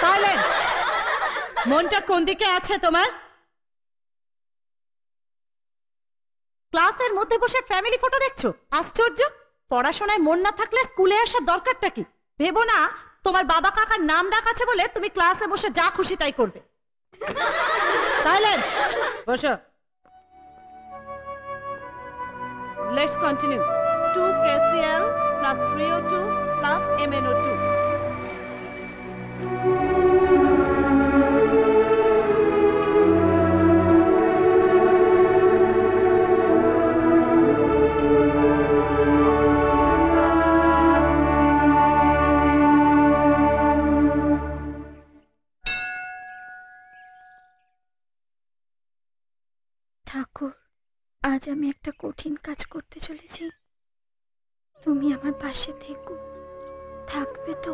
Silence. মনটা কোন দিকে আছে তোমার? ক্লাসের মধ্যে বসে ফ্যামিলি ফটো দেখছো? আশ্চর্য। পড়াশোনায় মন না থাকলে স্কুলে আসার দরকারটা কি? ভেবো না তোমার বাবা কাকার নাম ডাক আছে বলে তুমি ক্লাসে বসে যা খুশি তাই করবে। সাইলেন্স। বসো। Let's continue. 2 KCl plus 3O2 plus MnO2. ঠাকুর, আজ আমি একটা কঠিন কাজ করতে চলেছি। তুমি আমার পাশে থেকো, থাকবে তো?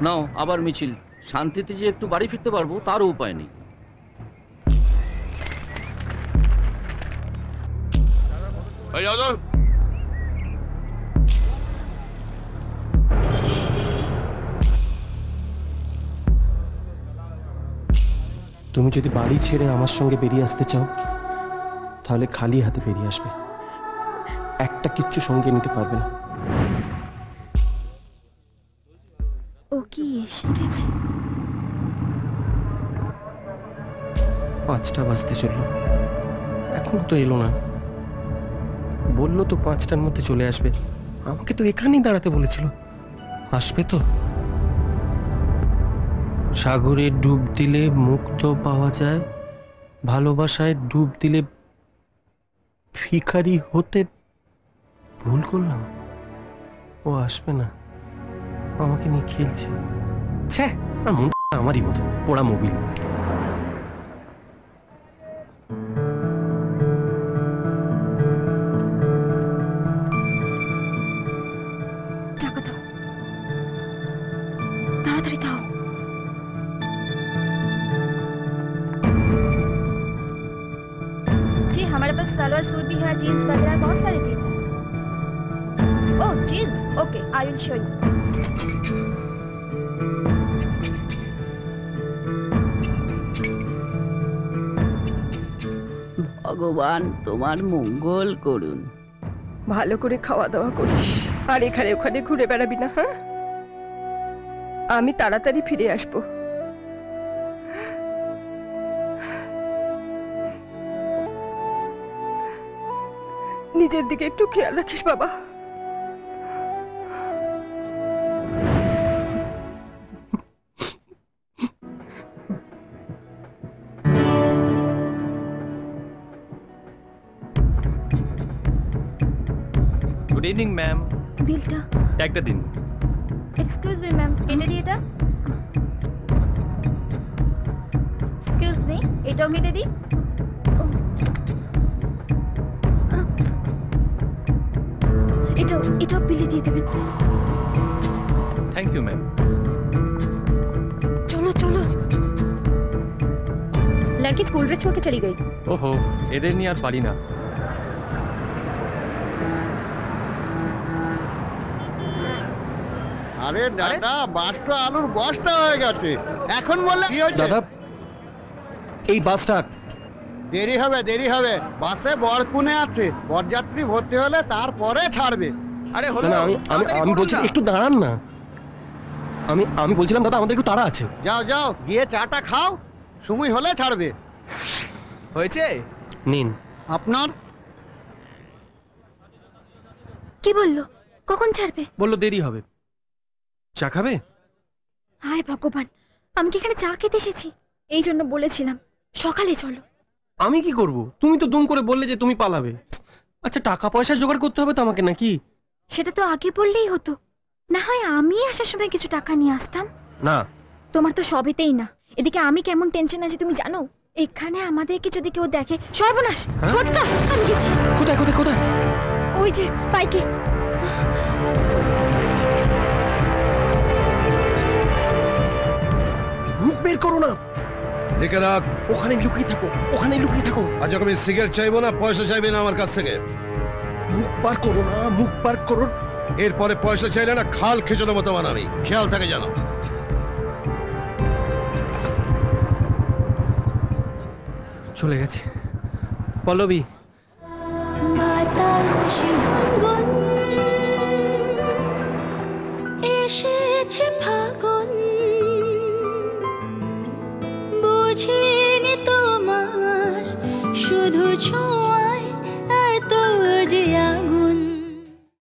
নাও আবার মিছিল। শান্তিতে যে একটু বাড়ি ফিরতে পারবো তারও উপায় নেই। তুমি যদি বাড়ি ছেড়ে আমার সঙ্গে বেরিয়ে আসতে চাও তাহলে খালি হাতে বেরিয়ে আসবে, একটা কিচ্ছু সঙ্গে নিতে পারবে না। ও কি এসে গেছে? 5টা বাজতে চললো, এখনো তো এলো না। বললো তো 5টার মধ্যে চলে আসবে। আমাকে তো এখানেই দাঁড়াতে বলেছিল। আসবে তো? সাগরে ডুব দিলে মুক্ত পাওয়া যায়, ভালোবাসায় ডুব দিলে ভিখারি হতে ভুল করলাম। ও আসবে না, আমাকে নিয়ে খেলছে। ছ্যাঃ, আর মনটা আমারই মতো পোড়া মোবিল। টাকা দাও, তাড়াতাড়ি দাও। जी हमारे पास सलवार सूट भी है, जीन्स वगैरह बहुत सारी चीज है। Oh jeans, okay I will show you. ভগবান তোমার মঙ্গল করুন। ভালো করে খাওয়া দাওয়া করিস, আর এখানে ওখানে ঘুরে বেড়াবি না। হ্যাঁ, আমি তাড়াতাড়ি ফিরে আসবো। নিজের দিকে একটু খেয়াল রাখিস বাবা। Good evening ma'am. বিলটা একটা দিন। एक्सक्यूज मी मैम, কেটে দি এটা। এক্সকিউজ মি, এটাও কেটে দি। এটাও বিলে দিয়ে দেবেন। Thank you ma'am. চলো চলো। लड़की स्कूल ड्रेस छोड़ के चली गई। ওহো, এদের নিয়ে আর পারি না। আরে দাদা, বাসটা আলুর বস্তা হয়ে গেছে। এখন বললে কি হয়েছে? দাদা, এই বাসটা দেরি হবে, দেরি হবে। বাসে বরকুনে আছে, বরযাত্রী ভর্তি হলে তারপরে ছাড়বে। আরে হলো না, আমি বলছি একটু দাঁড়ান না। আমি বলছিলাম দাদা আমাদের একটু তাড়া আছে। যাও যাও, গিয়ে চাটা খাও, সময় হলে ছাড়বে। হয়েছে, নিন আপনার। কি বললো? কখন ছাড়বে? বললো দেরি হবে। চা খাবে? হায় ভগবান, আমি কি এখানে চা খেতে এসেছি? এই জন্য বলেছিলাম সকালে চলো। আমি কি করব? তুমি তো দুম করে বললে যে তুমি পালাবে। আচ্ছা, টাকা পয়সা জোগাড় করতে হবে তো আমাকে, নাকি? সেটা তো আগে বললেই হতো, না হয় আমি আসার সময় কিছু টাকা নিয়ে আসতাম। না, তোমার তো সবেতেই না। এদিকে আমি কেমন টেনশন আছে তুমি জানো? এখানে আমাদেরকে যদি কেউ দেখে সর্বনাশ। ছোটকা, আমি গেছি। কোথায় কোথায় কোথায়? ওই যে বাইকে। মুখ বের করো না। লিখে রাখ। ওখানে লুকিয়ে থাকো, ওখানে লুকিয়ে থাকো। আজ আমি সিগারেট চাইবো না, পয়সা চাইবে না আমার কাছ থেকে। মুখ পার করো না, মুখ পার করো। এরপরে পয়সা চাইলে না খাল খেজনের মতো বানাবি, খেয়াল থাকে জানো। চলে গেছে। পল্লবী, এসেছে ফাগুন, বুঝিনি তোমার শুধু ছোঁয়া